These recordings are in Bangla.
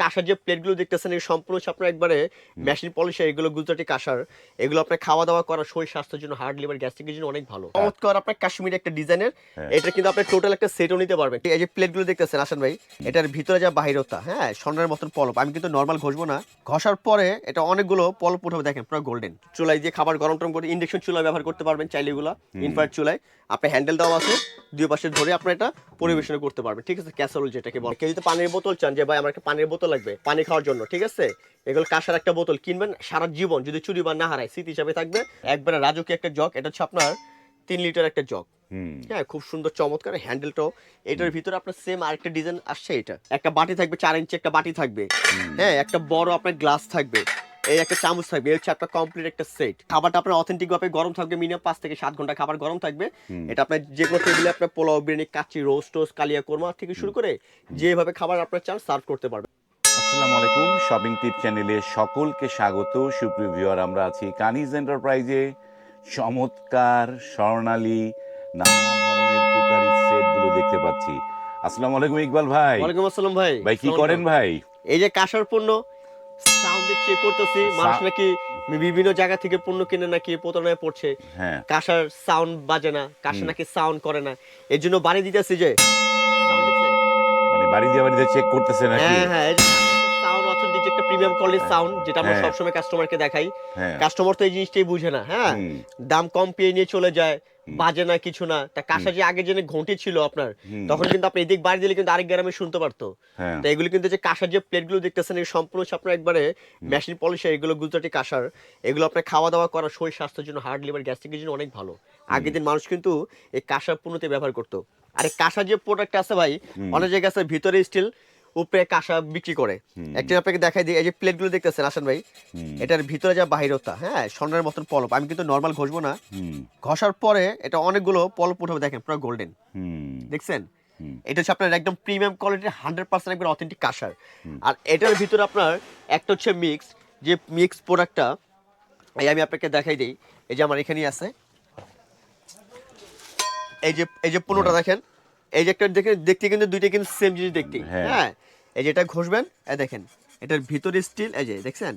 কাঁসার যে প্লেটগুলো দেখতেছেন এই সম্পূর্ণ হচ্ছে আপনার একবারে মেশিন পলিশ, এগুলো গুজরাটি কাঁসার। এগুলো আপনার খাওয়া দাওয়া করা শরীর স্বাস্থ্যের জন্য, হার্ট লিভার গ্যাস্ট্রিকের জন্য অনেক ভালো। চমৎকার আপনার কাশ্মীরি একটা ডিজাইনের, এটা কিন্তু আপনি টোটাল একটা সেটও নিতে পারবেন। এই যে প্লেটগুলো দেখতেছেন আসেন ভাই, এটার ভিতরে যা বাহিরতা, হ্যাঁ স্বর্ণের মতন পলপ। আমি কিন্তু নর্মাল ঘষবো না, ঘষার পরে এটা অনেকগুলো পলপ উঠাবে, দেখেন পুরো গোল্ডেন। চুলায় দিয়ে খাবার গরম টরম করে ইন্ডাকশন চুলা ব্যবহার করতে পারবেন চাইলে, এগুলা ইনফ্রারেড চুলায় আপনার হ্যান্ডেল দেওয়া আছে, দুই পাশে ধরে আপনার এটা পরিবেশন করতে পারবেন। ঠিক আছে, ক্যাসারোল যেটাকে বলে। কেউ যদি পানির বোতল চান যে ভাই আমার একটা পানির বোতল লাগবে পানি খাওয়ার জন্য, ঠিক আছে, এগুলো কাঁসার একটা বোতল কিনবেন, সারা জীবন যদি চুরি বা না হারায় স্মৃতি হিসাবে থাকবে। একবারে রাজকীয় একটা জগ, এটা হচ্ছে আপনার 3 লিটার একটা জগ। হ্যাঁ, খুব সুন্দর চমৎকার হ্যান্ডেলটাও। এটার ভিতরে আপনার সেম আরেকটা ডিজাইন আসছে, এটা একটা বাটি থাকবে, 4 ইঞ্চি একটা বাটি থাকবে, হ্যাঁ একটা বড় আপনার গ্লাস থাকবে, এই একটা চামচ থাকবে। এই হচ্ছে আপনার কমপ্লিট একটা সেট। খাবারটা আপনার অথেন্টিক ভাবে গরম থাকবে, মিনিমাম 5 থেকে 7 ঘন্টা খাবার গরম থাকবে। এটা আপনার যে কোনো টেবিলে আপনার পোলাও, বিরিয়ানি, কাচ্চি, রোস্ট টোস্ট, কালিয়া কোরমা থেকে শুরু করে যেভাবে খাবার আপনার চান সার্ভ করতে পারবেন। আসসালামু আলাইকুম, শপিং টিপ চ্যানেলে সকলকে স্বাগত। সুপ্রিয় ভিউয়ার, আমরা আছি কানিজ এন্টারপ্রাইজে। চমৎকার স্বর্ণালী নানা ধরনের কুকারি সেটগুলো দেখতে পাচ্ছি। আসসালামু আলাইকুম ইকবাল ভাই। ওয়ালাইকুম আসসালাম ভাই। ভাই কি করেন ভাই? এই যে কাঁসার পণ্য সাউন্ডে চেক করতেছি, মানুষ নাকি বিভিন্ন জায়গা থেকে পণ্য কিনে নাকি প্রতারণায় পড়ছে। হ্যাঁ, কাঁসার সাউন্ড বাজে না, কাঁসা নাকি সাউন্ড করে না, এর জন্য বাড়ি দিতেছি যে মানে বাড়ি দিয়ে চেক করতেছে নাকি? হ্যাঁ হ্যাঁ, সাউন্ড অথেন্টিক একটা প্রিমিয়াম কোয়ালিটির সাউন্ড, যেটা আমরা সবসময় কাস্টমারকে দেখাই। কাস্টমার তো এই জিনিসটাই বুঝে না, হ্যাঁ দাম কম পেয়ে নিয়ে চলে যায়, বাজে না কিছু না। তা কাঁসা যে আগে যে ঘন্টি ছিল আপনার, তখন কিন্তু আপনি এদিক বাড়ি দিলে কিন্তু আরেক গ্রামে শুনতে পারতো। তো এগুলো কিন্তু যে কাঁসার যে প্লেটগুলো দেখতেছেন এই সম্পূর্ণ হচ্ছে আপনার একবারে মেশিন পলিশ, এগুলো গুজরাটি কাঁসার। এগুলো আপনার খাওয়া দাওয়া করা শরীর স্বাস্থ্যের জন্য, হার্ট লিভার গ্যাস্ট্রিকের জন্য অনেক ভালো। আগের দিন মানুষ কিন্তু এই কাঁসার পণ্যতে ব্যবহার করতো। আর এই কাঁসার যে প্রোডাক্ট আছে ভাই, অনেক জায়গায় আছে ভিতরে স্টিল, উপরে কাঁসা বিক্রি করে। একটা আপনাকে দেখাই দিই, এই যে প্লেটগুলো দেখতেছেন আসেন ভাই, এটার ভিতরে যা বাহিরতা, হ্যাঁ স্বর্ণের মতন পলপ। আমি কিন্তু নর্মাল ঘষবো না, ঘষার পরে এটা অনেকগুলো পলপ উঠাবে, দেখেন পুরো গোল্ডেন। দেখছেন, এটা হচ্ছে আপনার একদম প্রিমিয়াম কোয়ালিটির 100% একবার অথেন্টিক কাঁসার। আর এটার ভিতরে আপনার একটা হচ্ছে মিক্স, যে মিক্স প্রোডাক্টটা এই আমি আপনাকে দেখাই দিই। এই যে আমার এখানেই আছে, এই যে পণ্যটা দেখেন, এই যে একটা দেখেন, দেখতে কিন্তু দুইটা কিন্তু সেম জিনিস দেখতে। হ্যাঁ, এই যে এটা ঘষবেন, এই দেখেন এটার ভিতরে স্টিল, এই যে দেখছেন,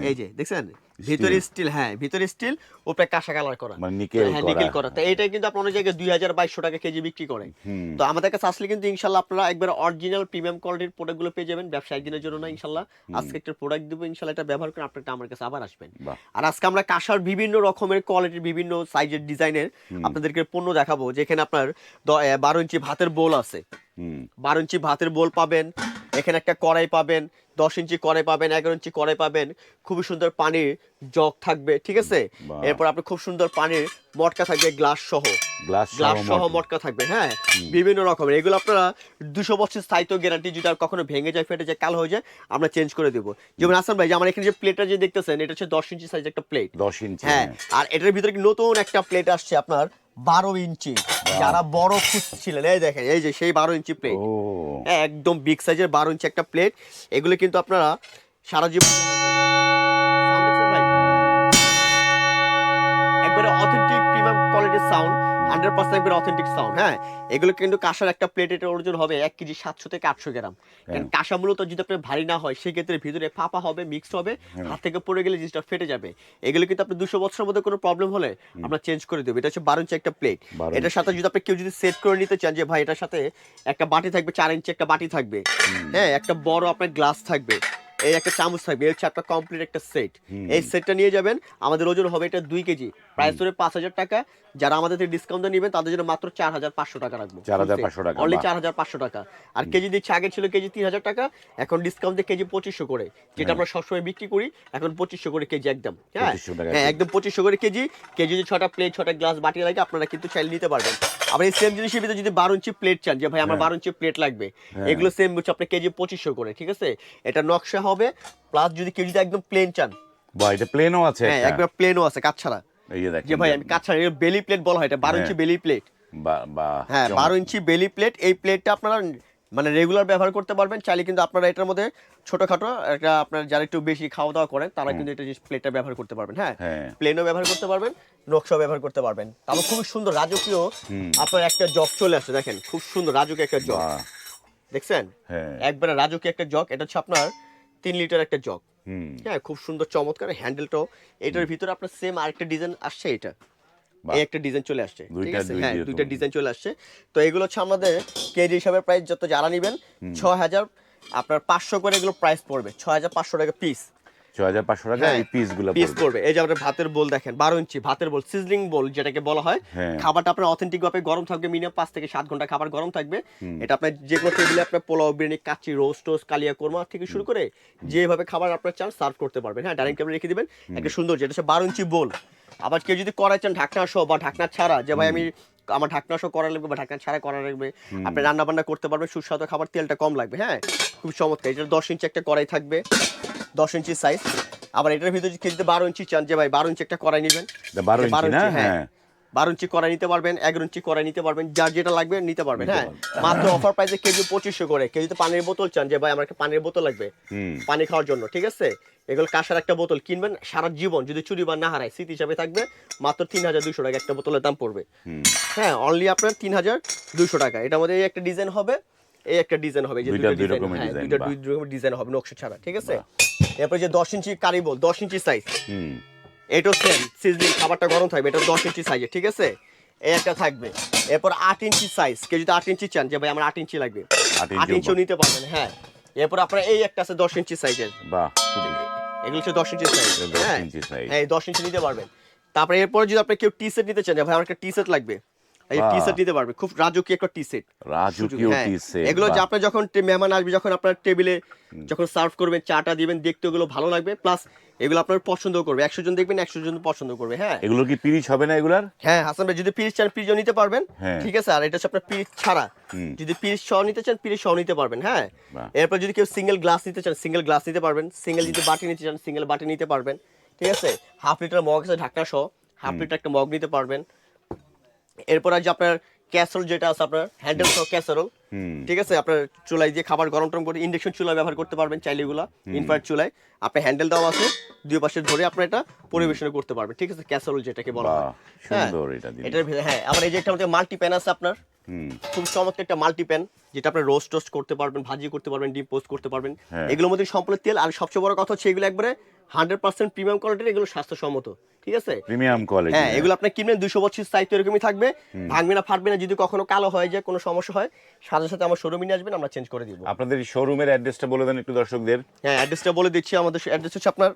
এই যে দেখছেন ভিতরে স্টিল, হ্যাঁ ভিতরে স্টিল, উপরে কাঁসা কালার করা, মানে নিকেল হ্যাঁ নিকেল করা। তো এইটাই কিন্তু আপনার অনেক জায়গায় 2000-2200 টাকা কেজি বিক্রি করে। তো আমাদের কাছে আসলে কিন্তু ইনশাল্লাহ আপনারা একবার অরিজিনাল প্রিমিয়াম কোয়ালিটির প্রোডাক্টগুলো পেয়ে যাবেন। ব্যবসায়িক দিনের জন্য না, ইনশাল্লাহ আজকে একটা প্রোডাক্ট দেবো, ইনশাল্লাহ এটা ব্যবহার করে আপনারা আমার কাছে আবার আসবেন। আর আজকে আমরা কাঁসার বিভিন্ন রকমের কোয়ালিটির, বিভিন্ন সাইজের, ডিজাইনের আপনাদেরকে পণ্য দেখাবো। যেখানে আপনার 12 ইঞ্চি ভাতের বোল আছে, 12 ইঞ্চি ভাতের বোল পাবেন, এখানে একটা কড়াই পাবেন, 10 ইঞ্চি কড়াই পাবেন, 11 ইঞ্চি কড়াই পাবেন, খুবই সুন্দর পানির জগ থাকবে, ঠিক আছে। এরপর আপনি খুব সুন্দর পানির মটকা থাকবে, গ্লাস সহ মটকা থাকবে, হ্যাঁ বিভিন্ন রকমের। এগুলো আপনারা 200 বছর স্থায়িত্ব গ্যারান্টি, যদি আর কখনো ভেঙে যায়, ফেটে যায়, কালো হয়ে যায়, আমরা চেঞ্জ করে দেবো। যেমন আসান ভাই, যে আমার এখানে যে প্লেটটা যে দেখতেছেন, এটা হচ্ছে 10 ইঞ্চি সাইজ একটা প্লেট, 10 ইঞ্চি। হ্যাঁ, আর এটার ভিতরে নতুন একটা প্লেট আসছে আপনার 12 ইঞ্চি। যারা বড় খুঁজছিলেন, এই দেখেন এই যে সেই 12 ইঞ্চি প্লেট, একদম বিগ সাইজের 12 ইঞ্চি একটা প্লেট। এগুলো কিন্তু আপনারা সারা জীবন একবারে অথেন্টিক প্রিমিয়াম কোয়ালিটির সাউন্ড, 100% একবারে অথেন্টিক সাউন্ড। হ্যাঁ, এগুলো কিন্তু কাঁসার একটা প্লেট, এটা ওজন হবে 1 কেজি 700 থেকে 800 গ্রাম। কারণ কাঁসা মূলত যদি আপনার ভারী না হয়, সেক্ষেত্রে ভিতরে ফাঁপা হবে, মিক্সড হবে, হাত থেকে পড়ে গেলে জিনিসটা ফেটে যাবে। এগুলো কিন্তু আপনি 200 বছরের মধ্যে কোনো প্রবলেম হলে আমরা চেঞ্জ করে দেবো। এটা হচ্ছে 12 ইঞ্চি একটা প্লেট। এটার সাথে যদি আপনি কেউ যদি সেট করে নিতে চান যে ভাই এটার সাথে একটা বাটি থাকবে, 4 ইঞ্চি একটা বাটি থাকবে, হ্যাঁ একটা বড় আপনার গ্লাস থাকবে, এই একটা চামচ থাকবে, এই হচ্ছে আপনার কমপ্লিট একটা সেট। এই সেটটা নিয়ে যাবেন, আমাদের ওজন হবে এটা 2 কেজি, প্রাইস ধরে 5000 টাকা। যারা আমাদের থেকে ডিসকাউন্ট নেবেন তাদের জন্য মাত্র 4500 টাকা রাখবো, 4500 টাকা, অনলি 4500 টাকা। আর কেজি দিচ্ছে, আগে ছিল কেজি 3000 টাকা, এখন ডিসকাউন্ট দিয়ে কেজি 2500 করে, যেটা আমরা সবসময় বিক্রি করি, এখন 2500 করে কেজি একদম। হ্যাঁ হ্যাঁ, একদম 2500 করে কেজি। কেজি যদি 6টা প্লেট, 6টা গ্লাস, বাটি লাগে, আপনারা কিন্তু চাইলে নিতে পারবেন। আবার এই সেম জিনিসের ভিতরে যদি 12 ইঞ্চি প্লেট চান, যে ভাই আমার 12 ইঞ্চি প্লেট লাগবে, এগুলো সেম হচ্ছে আপনার কেজি 2500 করে, ঠিক আছে। এটা নকশা হবে, প্লাস যদি কেউ যদি একদম প্লেন চান, ভাই এটা প্লেনও আছে, হ্যাঁ একবার প্লেনও আছে, কাজ ছাড়া। এই যে দেখেন, যে ভাই আমি কাজ ছাড়া, বেলি প্লেট বলা হয়, এটা 12 ইঞ্চি বেলি প্লেট। হ্যাঁ 12 ইঞ্চি বেলি প্লেট। এই প্লেটটা আপনারা মানে রেগুলার ব্যবহার করতে পারবেন। চাইলে কিন্তু আপনারা এটার মধ্যে ছোটখাটো একটা, আপনার যারা একটু বেশি খাওয়া দাওয়া করেন, তারা কিন্তু এটা প্লেটটা ব্যবহার করতে পারবেন। হ্যাঁ, প্লেনও ব্যবহার করতে পারবেন, নকশাও ব্যবহার করতে পারবেন। তাহলে খুব সুন্দর রাজকীয় আপনার একটা জগ চলে আসে, দেখেন খুব সুন্দর রাজকীয় একটা জগ। দেখছেন হ্যাঁ একবারে রাজকীয় একটা জগ, এটা হচ্ছে আপনার 3 লিটার একটা জগ। হুম হ্যাঁ খুব সুন্দর চমৎকার হ্যান্ডেলটাও, এটার ভিতরে আপনার সেম আরেকটা ডিজাইন আসছে, এটা বাহ। এই একটা ডিজাইন চলে আসছে, ঠিক দুইটা আছে? দুই হ্যাঁ দিয়ে দুইটা তো- ডিজাইন চলে আসছে। তো এগুলো হচ্ছে আমাদের কেজি হিসাবে প্রাইস যত যারা নেবেন 6000 আপনার 500 করে এগুলো প্রাইস পড়বে, 6500 টাকা পিস। 6500 টাকা হ্যাঁ এই পিস গুলো পিস পড়বে। পড়বে। এই যে আপনার ভাতের বোল দেখেন 12 ইঞ্চি ভাতের বোল, সিজলিং বোল যেটাকে বলা হয়। হ্যাঁ। খাবারটা আপনার অথেন্টিক ভাবে গরম থাকবে, মিনিমাম 5 থেকে 7 ঘন্টা খাবার গরম থাকবে। এটা আপনার যে কোনো টেবিলে আপনার পোলাও, বিরিয়ানি, কাচ্চি, রোস্ট টোস্ট, কালিয়া কোরমা থেকে শুরু করে যেভাবে খাবার আপনার চান সার্ভ করতে পারবেন। হ্যাঁ ডাইনিং টেবিলে রেখে দিবেন একটা সুন্দর, যেটা হচ্ছে 12 ইঞ্চি বোল। আবার কেউ যদি কড়াই চান ঢাকনা সহ বা ঢাকনা ছাড়া, যে ভাই আমি আমার ঢাকনা সহ করা লাগবে বা ঢাকনা ছাড়া করা লাগবে, আপনি রান্না বান্না করতে পারবেন সুস্বাদু খাবার, তেলটা কম লাগবে। হ্যাঁ খুব চমৎকার। এটা 10 ইঞ্চি একটা কড়াই থাকবে, 10 ইঞ্চি সাইজ। আবার এটার ভিতরে যদি কেজিতে 12 ইঞ্চি চান, যে ভাই 12 ইঞ্চি একটা কড়াই নেবেন, 12 ইঞ্চি না? হ্যাঁ হ্যাঁ 12 ইঞ্চি কড়াই নিতে পারবেন, 11 ইঞ্চি কড়াই নিতে পারবেন, যার যেটা লাগবে নিতে পারবেন। নিতে হ্যাঁ পারবেন। মাত্র অফার প্রাইসে কেজি 2500 করে। কেউ যদি পানির বোতল চান, যে ভাই আমার একটা পানির বোতল লাগবে হুম পানি খাওয়ার জন্য, ঠিক আছে, এগুলো কাঁসার একটা বোতল কিনবেন, সারা জীবন যদি চুরি বা না হারায় স্মৃতি হিসাবে থাকবে, মাত্র 3200 টাকা একটা বোতলের দাম পড়বে। হুম হ্যাঁ অনলি আপনার 3200 টাকা। এটার মধ্যে এই একটা ডিজাইন হবে, এই একটা ডিজাইন হবে, এই যে দুইটা দুটো দুই ডিজাইন, রকমের হ্যাঁ ডিজাইন, দুইটা বাহ। দুই রকমের ডিজাইন হবে নকশা ছাড়া, ঠিক আছে। এরপরে যে 10 ইঞ্চি কারি বোল, 10 ইঞ্চি সাইজ, হুম এটাও সেম সিজলিং, খাবারটা গরম থাকবে, এটা 10 ইঞ্চি সাইজে, ঠিক আছে, এই একটা থাকবে। এরপর 8 ইঞ্চি সাইজ, কেউ যদি 8 ইঞ্চি চান, যে ভাই আমার 8 ইঞ্চি লাগবে, 8 8 ইঞ্চিও নিতে পারবেন। হ্যাঁ এরপর আপনার এই একটা আছে 10 ইঞ্চি সাইজের, বাহ খুবই। এগুলো হচ্ছে 10 ইঞ্চি সাইজ। 10 হ্যাঁ ইঞ্চি সাইজ। হ্যাঁ 10 ইঞ্চি নিতে পারবেন। তারপরে এরপর যদি আপনি কেউ টি সেট নিতে চান, যে ভাই আমার একটা টি সেট লাগবে, এই টি সেট নিতে পারবে, খুব রাজকীয় একটা টি সেট। রাজকীয় টি সেট। এগুলো যে আপনি যখন মেহমান আসবে, যখন আপনার টেবিলে যখন সার্ভ করবেন, চাটা দিবেন, দেখতে ওগুলো ভালো লাগবে, প্লাস এগুলো আপনার পছন্দ করবে, 100 জন দেখবেন 100 জন পছন্দ করবে। হ্যাঁ এগুলো কি পিরিচ হবে না এগুলার? হ্যাঁ হাসান ভাই যদি পিরিচ চান পিরিচও নিতে পারবেন, হ্যাঁ। ঠিক আছে। আর এটা হচ্ছে আপনার পিরিচ ছাড়া, যদি পিরিচ সহ নিতে চান পিরিচ সহ নিতে পারবেন। হ্যাঁ বাহ। এরপর যদি কেউ সিঙ্গেল গ্লাস নিতে চান সিঙ্গেল গ্লাস নিতে পারবেন, সিঙ্গেল যদি বাটি নিতে চান সিঙ্গেল বাটি নিতে পারবেন, ঠিক আছে। হাফ লিটার মগ আছে ঢাকনা সহ, হাফ লিটার একটা মগ নিতে পারবেন। এরপর আছে আপনার ক্যাসেরোল, যেটা আছে আপনার হ্যান্ডেল সহ ক্যাসেরোল, ঠিক আছে, আপনার চুলায় দিয়ে খাবার গরম টরম করে ইন্ডাকশন চুলা ব্যবহার করতে পারবেন চাইলে, এগুলা ইনফ্রারেড চুলায় আপনার হ্যান্ডেল দেওয়া আছে, দুই পাশে ধরে আপনি এটা পরিবেশন করতে পারবেন, ঠিক আছে, ক্যাসেরোল যেটাকে বলা হয়। বাহ সুন্দর এটা জিনিস। এটার ভিতরে হ্যাঁ আবার এই যে একটা আমাদের মাল্টি প্যান আছে আপনার, হুম খুব চমৎকার একটা মাল্টি প্যান, যেটা আপনি রোস্ট টোস্ট করতে পারবেন, ভাজি করতে পারবেন, ডিপ পোস্ট করতে পারবেন। হ্যাঁ। এগুলোর মধ্যে সম্পূর্ণ তেল, আর সবচেয়ে বড় কথা হচ্ছে এগুলো একবারে 100% প্রিমিয়াম কোয়ালিটির, এগুলো স্বাস্থ্যসম্মত, ঠিক আছে। Premium quality. হ্যাঁ এগুলো আপনি কিনবেন 200 বছর সাইজ এরকমই থাকবে, ভাঙবে না ফাটবে না। যদি কখনো কালো হয়ে যায়, কোনো সমস্যা হয়, সাথে সাথে আমার শোরুমে নিয়ে আসবেন, আমরা চেঞ্জ করে দিব। আপনাদের শোরুমের অ্যাড্রেসটা বলে দেন একটু দর্শকদের। হ্যাঁ অ্যাড্রেসটা বলে দিচ্ছি, আমাদের অ্যাড্রেস হচ্ছে আপনার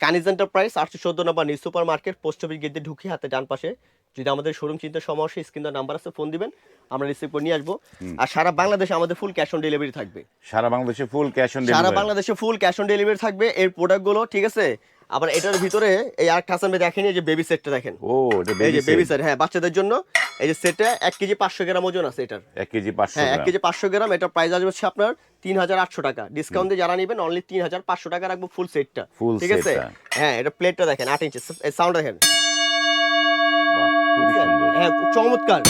কানিজ এন্টারপ্রাইজ 814 নম্বর new super market, post office gate দিয়ে ঢুকি হাতে ডান পাশে। যদি আমাদের শোরুম চিন্তা সমস্যা, স্ক্রিন নাম্বার আছে, ফোন দিবেন, আমরা রিসিভ করে নিয়ে আসবো। আর সারা বাংলাদেশে আমাদের ফুল ক্যাশ অন ডেলিভারি থাকবে, সারা বাংলাদেশে ফুল ক্যাশ অন সারা ডেলিভারি। বাংলাদেশে ফুল ক্যাশ অন ডেলিভারি থাকবে এর প্রোডাক্টগুলো, ঠিক আছে। আবার এটার ভিতরে এই আর হাসান ভাই দেখেন, এই যে বেবি সেটটা দেখেন, ও এটা এই যে বেবি বেবি সেট, হ্যাঁ বাচ্চাদের জন্য। এই যে সেটটা 1 কেজি 500 গ্রাম ওজন আছে এটার, 1 কেজি 500 হ্যাঁ 1 গ্রাম। কেজি 500 গ্রাম। এটার প্রাইস আসবে হচ্ছে আপনার 3800 টাকা। ডিসকাউন্ট দিয়ে যারা নেবেন অনলি 3500 টাকা রাখবো ফুল সেটটা, Full ঠিক আছে। সেটটা। হ্যাঁ এটা প্লেটটা দেখেন 8 ইঞ্চি, সাউন্ড দেখেন, বাহ খুবই সুন্দর। হ্যাঁ খুব চমৎকার।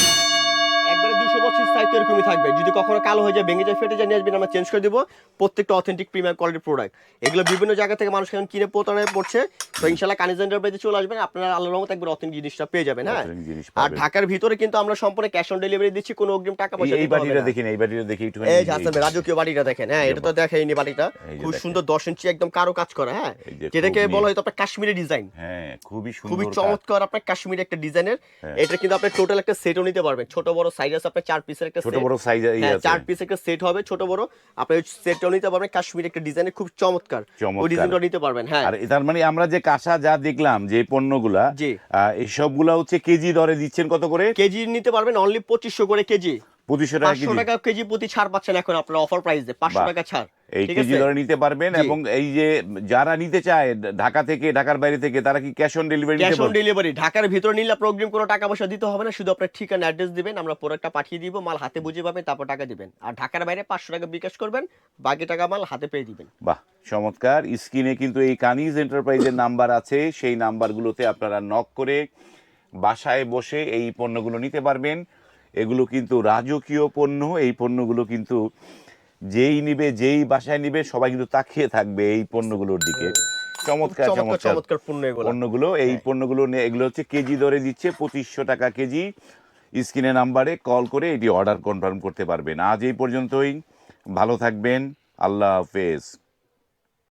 একবারে 200 বছর সাইজ এরকমই থাকবে। যদি কখনো কালো হয়ে যায়, ভেঙে যায়, ফেটে যায়, নিয়ে আসবেন, আমরা চেঞ্জ করে দিব। প্রত্যেকটা অথেন্টিক প্রিমিয়াম কোয়ালিটির প্রোডাক্ট। এগুলো বিভিন্ন জায়গা থেকে মানুষ এখন কিনে প্রতারণায় পড়ছে। তো ইনশাআল্লাহ কানিজ এন্টারপ্রাইজে চলে আসবেন, আপনারা আল্লাহর রহমতে একবার অথেন্টিক জিনিসটা পেয়ে যাবেন। হ্যাঁ Authentic জিনিস আর পাবেন। ঢাকার ভিতরে কিন্তু আমরা সম্পূর্ণ ক্যাশ অন ডেলিভারি দিচ্ছি, কোনো অগ্রিম টাকা পয়সা এই দিতে হবে বাটিটা না। দেখেন, এই বাটিটা দেখি একটু। এই যে হাসান ভাই রাজকীয় বাটিটা দেখেন, হ্যাঁ এটা তো দেখাইনি বাটিটা, এই যে খুব দেখেন। সুন্দর 10 ইঞ্চি একদম কারো কাজ করা। হ্যাঁ এই যে যেটাকে খুব বলা neat। হয়তো আপনার কাশ্মীরি ডিজাইন, হ্যাঁ খুবই সুন্দর খুবই কাজ। চমৎকার আপনার কাশ্মীরি একটা ডিজাইনের। হ্যাঁ। এটা কিন্তু আপনি টোটাল একটা সেটও নিতে পারবেন, ছোট বড় সাইজ আছে আপনার 4 পিসের একটা ছোট set। বড় সাইজ হ্যাঁ আছে। 4 পিস একটা সেট হবে ছোট বড়, আপনি ওই সেটটাও নিতে পারবেন, কাশ্মীরি একটা ডিজাইনের, খুব চমৎকার ওই ডিজাইনটাও নিতে পারবেন। হ্যাঁ আর তার মানে আমরা যে কাঁসা যা দেখলাম যে পণ্যগুলা, জি। এই সবগুলা হচ্ছে কেজি দরে দিচ্ছেন কত করে? কেজি নিতে পারবেন অনলি 2500 করে কেজি, 2500 টাকা 500 কেজি। টাকা কেজি প্রতি ছাড় পাচ্ছেন এখন আপনারা অফার প্রাইসে, 500 বাহ। টাকা ছাড়, এই ঠিক কেজি আছে। দরে নিতে পারবেন। জি। এবং এই যে যারা নিতে চায় ঢাকা থেকে, ঢাকার বাইরে থেকে, তারা কি ক্যাশ অন ডেলিভারি নিতে ক্যাশ অন পারবে? ডেলিভারি, ঢাকার ভিতরে নিলে আপনার অগ্রিম কোনো টাকা পয়সা দিতে হবে না, শুধু আপনার ঠিকানা অ্যাড্রেস দিবেন, আমরা প্রোডাক্টটা পাঠিয়ে দিব, মাল হাতে বুঝে পাবেন, তারপর টাকা দিবেন। আর ঢাকার বাইরে 500 টাকা বিকাশ করবেন, বাকি টাকা মাল হাতে পেয়ে দিবেন। বাহ চমৎকার। স্ক্রিনে কিন্তু এই কানিজ এন্টারপ্রাইজের নাম্বার আছে, সেই নাম্বারগুলোতে আপনারা নক করে বাসায় বসে এই পণ্যগুলো নিতে পারবেন। এগুলো কিন্তু রাজকীয় পণ্য। এই পণ্যগুলো কিন্তু যেই নিবে, যেই বাসায় নিবে, সবাই কিন্তু তাকিয়ে থাকবে এই পণ্যগুলোর দিকে। চমৎকার চমৎকার চমৎকার চমৎকার পণ্য এগুলো। পণ্যগুলো। এই পণ্যগুলো এগুলো হচ্ছে কেজি দরে দিচ্ছে 2500 টাকা কেজি। স্ক্রিনে নাম্বারে কল করে এটি অর্ডার কনফার্ম করতে পারবেন। আজ এই পর্যন্তই, ভালো থাকবেন, আল্লাহ হাফেজ।